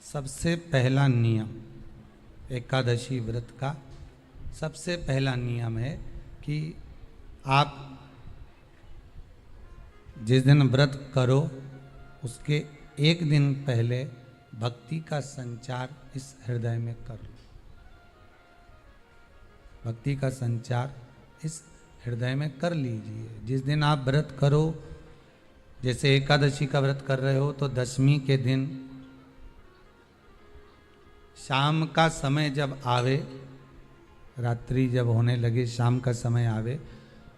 सबसे पहला नियम एकादशी व्रत का सबसे पहला नियम है कि आप जिस दिन व्रत करो उसके एक दिन पहले भक्ति का संचार इस हृदय में कर लो। भक्ति का संचार इस हृदय में कर लीजिए। जिस दिन आप व्रत करो, जैसे एकादशी का व्रत कर रहे हो तो दशमी के दिन शाम का समय जब आवे, रात्रि जब होने लगे, शाम का समय आवे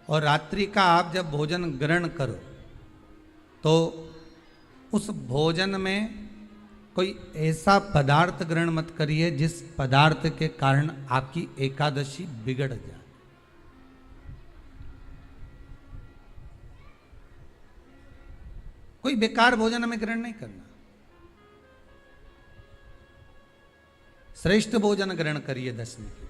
और रात्रि का आप जब भोजन ग्रहण करो तो उस भोजन में कोई ऐसा पदार्थ ग्रहण मत करिए जिस पदार्थ के कारण आपकी एकादशी बिगड़ जाए। कोई बेकार भोजन में ग्रहण नहीं करना, श्रेष्ठ भोजन ग्रहण करिए दशमी के दिन।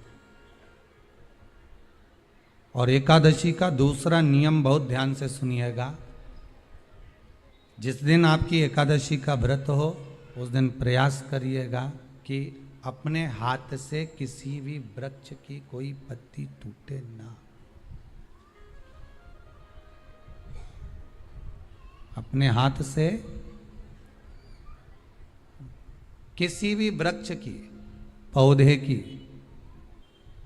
और एकादशी का दूसरा नियम बहुत ध्यान से सुनिएगा। जिस दिन आपकी एकादशी का व्रत हो उस दिन प्रयास करिएगा कि अपने हाथ से किसी भी वृक्ष की कोई पत्ती टूटे ना। अपने हाथ से किसी भी वृक्ष की, पौधे की,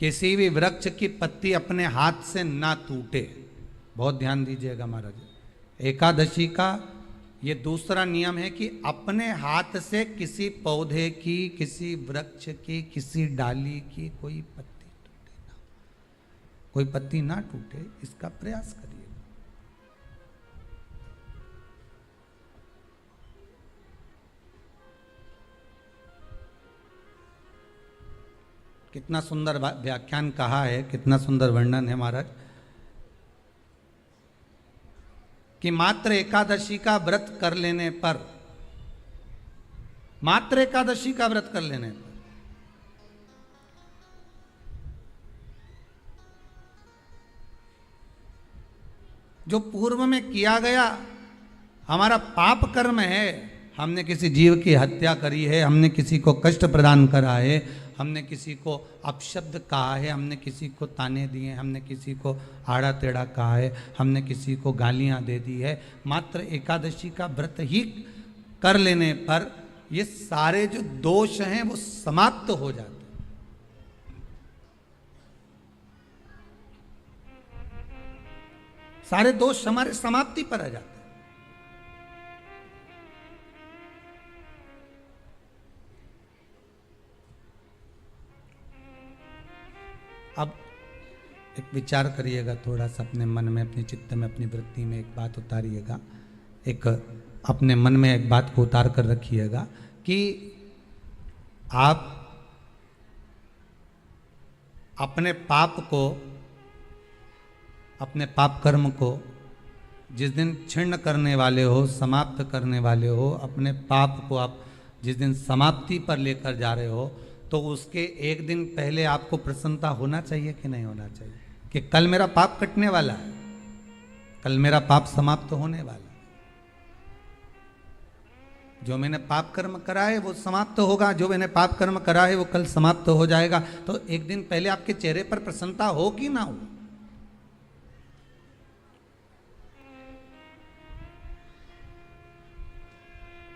किसी भी वृक्ष की पत्ती अपने हाथ से ना टूटे। बहुत ध्यान दीजिएगा महाराज। एकादशी का ये दूसरा नियम है कि अपने हाथ से किसी पौधे की, किसी वृक्ष की, किसी डाली की कोई पत्ती टूटे ना, कोई पत्ती ना टूटे, इसका प्रयास करिए। कितना सुंदर व्याख्यान कहा है, कितना सुंदर वर्णन है महाराज कि मात्र एकादशी का व्रत कर लेने पर, मात्र एकादशी का व्रत कर लेने पर जो पूर्व में किया गया हमारा पाप कर्म है, हमने किसी जीव की हत्या करी है, हमने किसी को कष्ट प्रदान करा है, हमने किसी को अपशब्द कहा है, हमने किसी को ताने दिए, हमने किसी को आड़ा टेढ़ा कहा है, हमने किसी को गालियां दे दी है, मात्र एकादशी का व्रत ही कर लेने पर ये सारे जो दोष हैं वो समाप्त हो जाते हैं। सारे दोष हमारे समाप्ति पर आ जाते हैं। अब एक विचार करिएगा थोड़ा सा अपने मन में, अपने चित्त में, अपनी वृत्ति में एक बात उतारिएगा। एक अपने मन में एक बात को उतार कर रखिएगा कि आप अपने पाप को, अपने पाप कर्म को जिस दिन क्षीण करने वाले हो, समाप्त करने वाले हो, अपने पाप को आप जिस दिन समाप्ति पर लेकर जा रहे हो तो उसके एक दिन पहले आपको प्रसन्नता होना चाहिए कि नहीं होना चाहिए कि कल मेरा पाप कटने वाला है, कल मेरा पाप समाप्त होने वाला है। जो मैंने पाप कर्म करा है वो समाप्त होगा, जो मैंने पाप कर्म करा है वो कल समाप्त हो जाएगा। तो एक दिन पहले आपके चेहरे पर प्रसन्नता हो कि ना हो।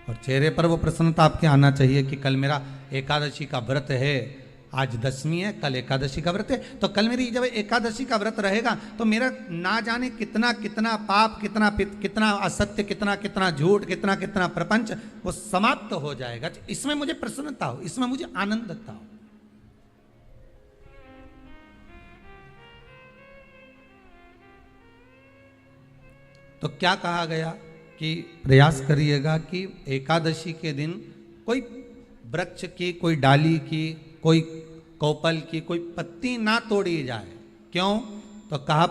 और चेहरे पर वो प्रसन्नता आपके आना चाहिए कि कल मेरा एकादशी का व्रत है, आज दशमी है, कल एकादशी का व्रत है, तो कल मेरी जब एकादशी का व्रत रहेगा तो मेरा ना जाने कितना कितना पाप, कितना असत्य, कितना झूठ, कितना प्रपंच वो समाप्त हो जाएगा। इसमें मुझे प्रसन्नता हो, इसमें मुझे आनंदता हो। तो क्या कहा गया कि प्रयास करिएगा कि एकादशी के दिन कोई वृक्ष की, कोई डाली की, कोई कोपल की कोई पत्ती ना तोड़ी जाए। क्यों? तो कहा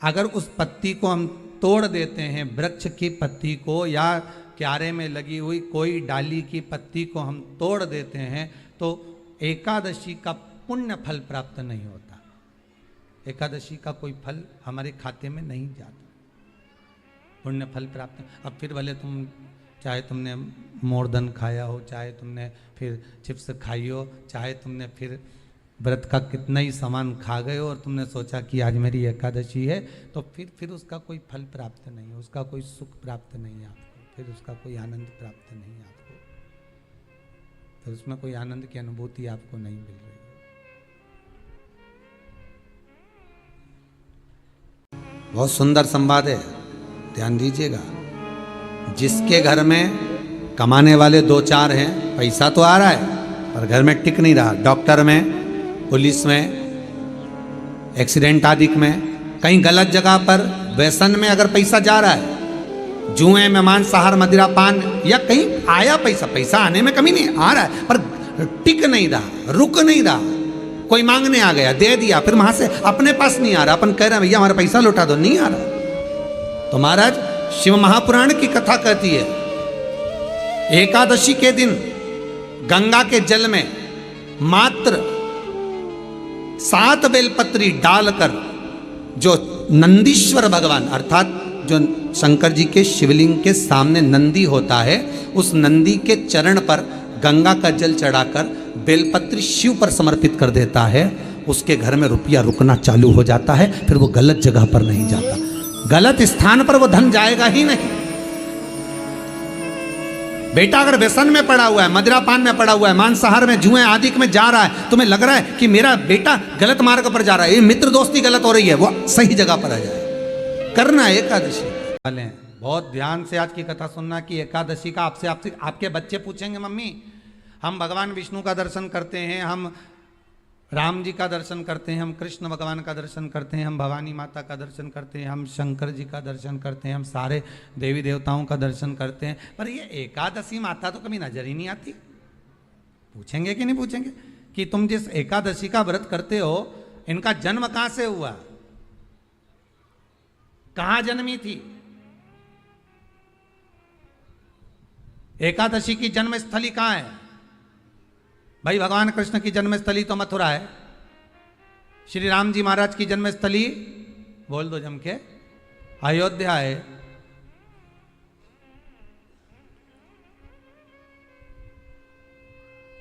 अगर उस पत्ती को हम तोड़ देते हैं, वृक्ष की पत्ती को या क्यारे में लगी हुई कोई डाली की पत्ती को हम तोड़ देते हैं तो एकादशी का पुण्य फल प्राप्त नहीं होता। एकादशी का कोई फल हमारे खाते में नहीं जाता, पुण्य फल प्राप्त। अब फिर भले तुम चाहे तुमने मोरदन खाया हो, चाहे तुमने फिर चिप्स खाई हो, चाहे तुमने फिर व्रत का कितना ही सामान खा गए हो और तुमने सोचा कि आज मेरी एकादशी है, तो फिर उसका कोई फल प्राप्त नहीं है, उसका कोई सुख प्राप्त नहीं है आपको, फिर उसका कोई आनंद प्राप्त नहीं है आपको, फिर उसमें कोई आनंद की अनुभूति आपको नहीं मिल रही है। बहुत सुंदर संवाद है, ध्यान दीजिएगा। जिसके घर में कमाने वाले 2-4 हैं, पैसा तो आ रहा है पर घर में टिक नहीं रहा, डॉक्टर में, पुलिस में, एक्सीडेंट आदि में, कहीं गलत जगह पर व्यसन में अगर पैसा जा रहा है, जुए में, मांसाहार, मदिरा पान, या कहीं आया पैसा आने में कमी नहीं, आ रहा है पर टिक नहीं रहा, रुक नहीं रहा, कोई मांगने आ गया दे दिया, फिर वहां से अपने पास नहीं आ रहा, अपन कह रहे हैं भैया हमारा पैसा लौटा दो, नहीं आ रहा। तो महाराज शिव महापुराण की कथा कहती है, एकादशी के दिन गंगा के जल में मात्र 7 बेलपत्री डालकर जो नंदीश्वर भगवान अर्थात जो शंकर जी के शिवलिंग के सामने नंदी होता है, उस नंदी के चरण पर गंगा का जल चढ़ाकर बेलपत्री शिव पर समर्पित कर देता है, उसके घर में रुपया रुकना चालू हो जाता है, फिर वो गलत जगह पर नहीं जाता, गलत स्थान पर वो धन जाएगा ही नहीं। बेटा अगर व्यसन में पड़ा हुआ है, मदिरा पान में पड़ा हुआ है, मांसाहार में, जुए आदि में जा रहा है, तुम्हें लग रहा है कि मेरा बेटा गलत मार्ग पर जा रहा है, ये मित्र दोस्ती गलत हो रही है, वो सही जगह पर आ जाए, करना है एकादशी। बहुत ध्यान से आज की कथा सुनना कि एकादशी का आपसे आपके बच्चे पूछेंगे, मम्मी हम भगवान विष्णु का दर्शन करते हैं, हम राम जी का दर्शन करते हैं, हम कृष्ण भगवान का दर्शन करते हैं, हम भवानी माता का दर्शन करते हैं, हम शंकर जी का दर्शन करते हैं, हम सारे देवी देवताओं का दर्शन करते हैं, पर ये एकादशी माता तो कभी नजर ही नहीं आती। पूछेंगे कि नहीं पूछेंगे कि तुम जिस एकादशी का व्रत करते हो, इनका जन्म कहां से हुआ, कहां जन्मी थी? एकादशी की जन्मस्थली कहां है? भाई भगवान कृष्ण की जन्मस्थली तो मथुरा है, श्री राम जी महाराज की जन्मस्थली बोल दो जम के अयोध्या है।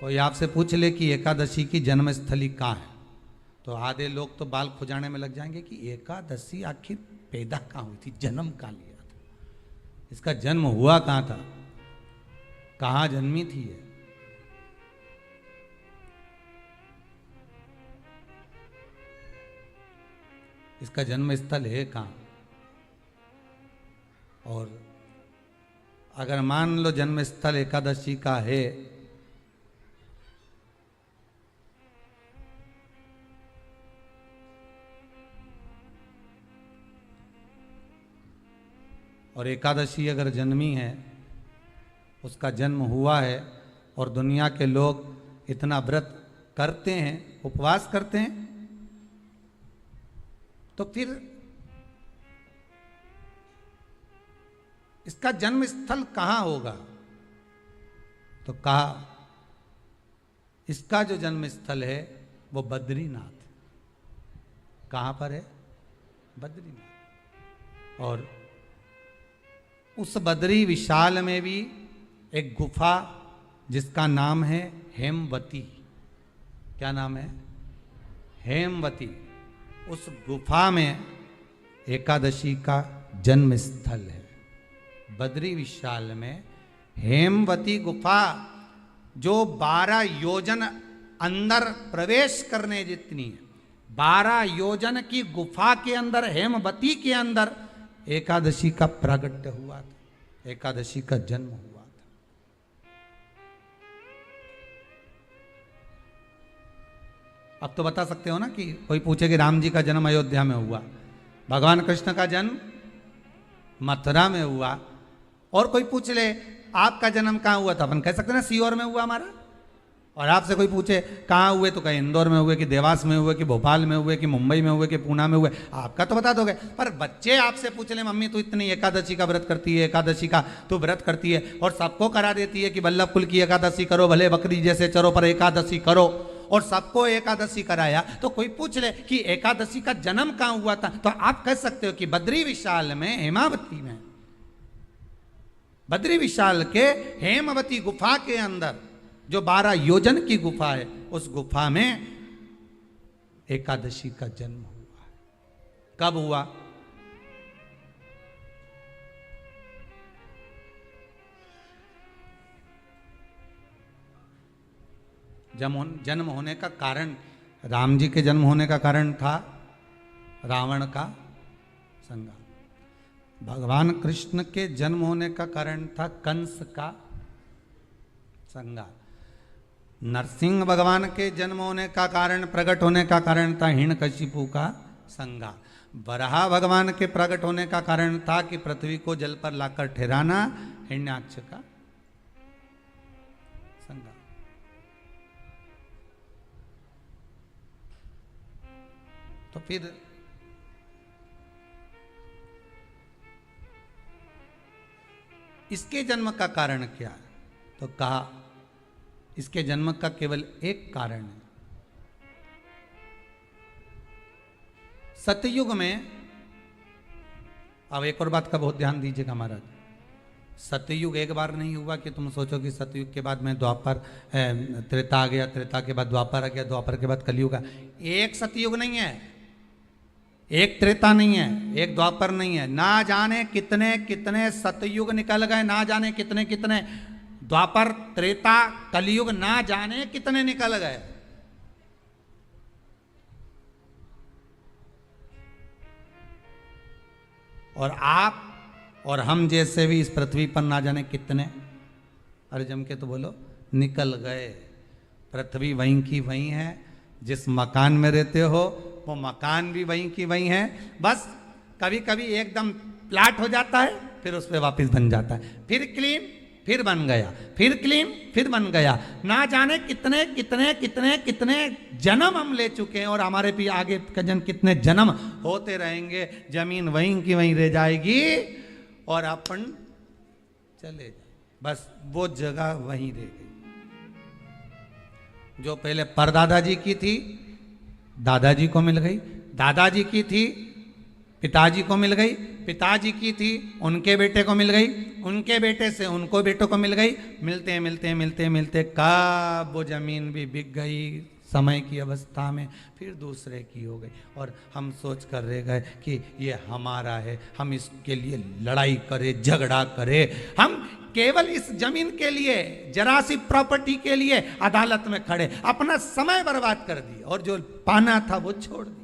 कोई आपसे पूछ ले कि एकादशी की जन्मस्थली कहाँ है, तो आधे लोग तो बाल खुजाने में लग जाएंगे कि एकादशी आखिर पैदा कहाँ हुई थी, जन्म कहाँ लिया था, इसका जन्म हुआ कहाँ था, कहाँ जन्मी थी ये। इसका जन्म स्थल है कहाँ? और अगर मान लो जन्म स्थल एकादशी का है, और एकादशी अगर जन्मी है, उसका जन्म हुआ है, और दुनिया के लोग इतना व्रत करते हैं, उपवास करते हैं, तो फिर इसका जन्म स्थल कहां होगा? तो कहा इसका जो जन्म स्थल है वो बद्रीनाथ। कहां पर है? बद्रीनाथ। और उस बद्री विशाल में भी एक गुफा जिसका नाम है हेमवती। क्या नाम है? हेमवती। उस गुफा में एकादशी का जन्म स्थल है। बद्री विशाल में हेमवती गुफा, जो 12 योजन अंदर प्रवेश करने जितनी है, 12 योजन की गुफा के अंदर, हेमवती के अंदर एकादशी का प्रागट्य हुआ था, एकादशी का जन्म हुआ था। अब तो बता सकते हो ना कि कोई पूछे कि राम जी का जन्म अयोध्या में हुआ, भगवान कृष्ण का जन्म मथुरा में हुआ, और कोई पूछ ले आपका जन्म कहाँ हुआ था, अपन कह सकते ना सीहोर में हुआ हमारा। और आपसे कोई पूछे कहाँ हुए, तो कहीं इंदौर में हुए, कि देवास में हुए, कि भोपाल में हुए, कि मुंबई में हुए, कि पूना में हुए, आपका तो बता दोगे। पर बच्चे आपसे पूछ ले मम्मी तू इतनी एकादशी का व्रत करती है, एकादशी का तू व्रत करती है और सबको करा देती है कि वल्लभ कुल की एकादशी करो, भले बकरी जैसे चरो पर एकादशी करो, और सबको एकादशी कराया, तो कोई पूछ ले कि एकादशी का जन्म कहाँ हुआ था, तो आप कह सकते हो कि बद्री विशाल में, हेमावती में, बद्री विशाल के हेमवती गुफा के अंदर जो 12 योजन की गुफा है, उस गुफा में एकादशी का जन्म हुआ। कब हुआ? जन्म होने का कारण, राम जी के जन्म होने का कारण था रावण का संहार। भगवान कृष्ण के जन्म होने का कारण था कंस का संहार। नरसिंह भगवान के जन्म होने का कारण, प्रकट होने का कारण था हिरण्यकशिपु का संहार। वराह भगवान के प्रकट होने का कारण था कि पृथ्वी को जल पर लाकर ठहराना, हिरण्याक्ष का संहार। तो फिर इसके जन्म का कारण क्या है? तो कहा इसके जन्म का केवल एक कारण है। सतयुग में, अब एक और बात का बहुत ध्यान दीजिएगा महाराज, सतयुग एक बार नहीं हुआ कि तुम सोचो कि सतयुग के बाद में द्वापर, त्रेता आ गया, त्रेता के बाद द्वापर आ गया, द्वापर के बाद कलयुग। एक सतयुग नहीं है, एक त्रेता नहीं है, एक द्वापर नहीं है। ना जाने कितने कितने सतयुग निकल गए, ना जाने कितने कितने द्वापर, त्रेता, कलयुग, ना जाने कितने निकल गए। और आप और हम जैसे भी इस पृथ्वी पर ना जाने कितने, अरे जम के तो बोलो, निकल गए। पृथ्वी वहीं की वहीं है, जिस मकान में रहते हो वो मकान भी वहीं की वहीं है। बस कभी कभी एकदम प्लाट हो जाता है, फिर उस पर वापस बन जाता है, फिर क्लीन, फिर बन गया, फिर क्लीन, फिर बन गया। ना जाने कितने कितने कितने कितने जन्म हम ले चुके हैं, और हमारे भी आगे का जन्म कितने जन्म होते रहेंगे। जमीन वहीं की वहीं रह जाएगी और अपन चले जाए, बस वो जगह वहीं रह गई। जो पहले परदादा जी की थी, दादाजी को मिल गई, दादाजी की थी, पिताजी को मिल गई, पिताजी की थी, उनके बेटे को मिल गई, उनके बेटे से उनको बेटों को मिल गई। मिलते मिलते मिलते मिलते कब वो जमीन भी बिक गई समय की अवस्था में, फिर दूसरे की हो गई। और हम सोच कर रह गए कि ये हमारा है, हम इसके लिए लड़ाई करें, झगड़ा करें। हम केवल इस जमीन के लिए, जरा सी प्रॉपर्टी के लिए अदालत में खड़े, अपना समय बर्बाद कर दिया, और जो पाना था वो छोड़ दिया।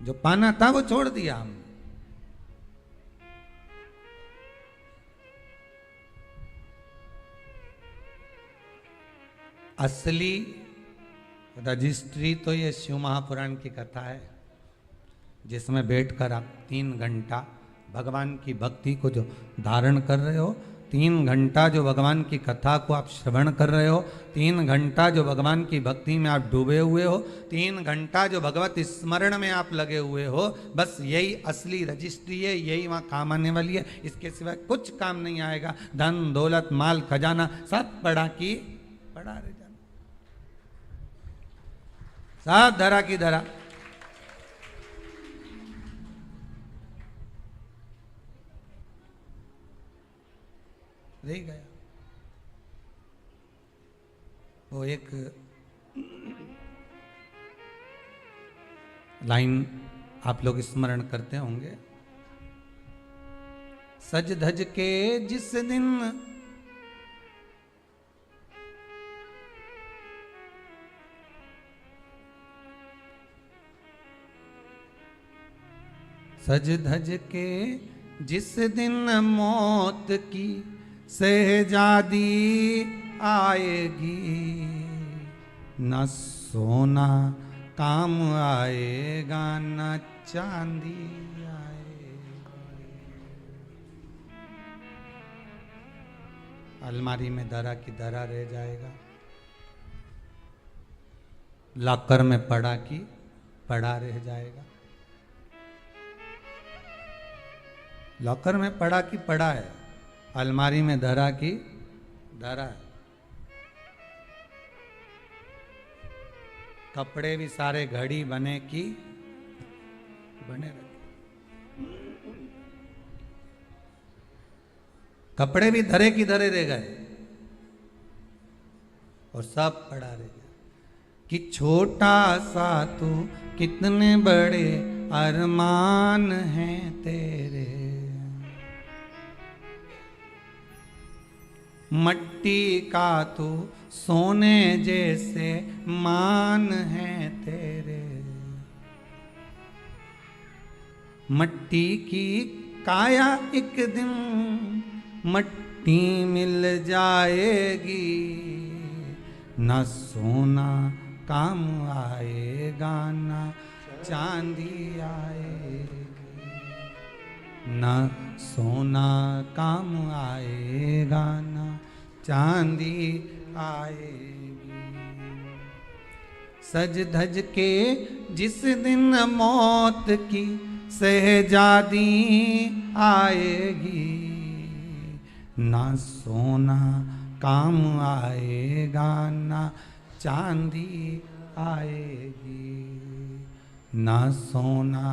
जो पाना था वो छोड़ दिया हमने। असली रजिस्ट्री तो ये शिव महापुराण की कथा है, जिसमें बैठकर आप 3 घंटा भगवान की भक्ति को जो धारण कर रहे हो, 3 घंटा जो भगवान की कथा को आप श्रवण कर रहे हो, 3 घंटा जो भगवान की भक्ति में आप डूबे हुए हो, 3 घंटा जो भगवत स्मरण में आप लगे हुए हो, बस यही असली रजिस्ट्री है, यही वहाँ काम आने वाली है। इसके सिवाय कुछ काम नहीं आएगा। धन दौलत माल खजाना सब पड़ा की पड़ा रह जाना, सब धरा की धरा। रह गया। वो एक लाइन आप लोग स्मरण करते होंगे, सज धज के जिस दिन सज धज के जिस दिन मौत की शहजादी आएगी, न सोना काम आएगा न चांदी आएगा। अलमारी में धरा की धरा रह जाएगा, लॉकर में पड़ा की पड़ा रह जाएगा। लॉकर में पड़ा की पड़ा है, अलमारी में धरा की धरा है। कपड़े भी सारे घड़ी बने की बने रखे, कपड़े भी धरे की धरे रह गए और सब पड़ा रह गया कि छोटा सा तू कितने बड़े अरमान हैं तेरे, मट्टी का तू सोने जैसे मान है तेरे, मट्टी की काया एक दिन मट्टी मिल जाएगी, न सोना काम आएगा न चांदी आएगी, न सोना काम आएगा न चांदी आएगी। सज धज के जिस दिन मौत की सहजादी आएगी, ना सोना काम आएगा ना चांदी आएगी, ना सोना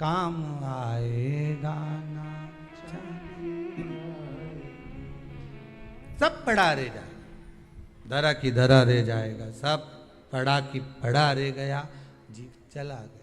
काम आएगा ना चांदी आएगी। सब पड़ा रह जाएगा, धरा की धरा रह जाएगा, सब पड़ा की पड़ा रह गया, जीव चला गया।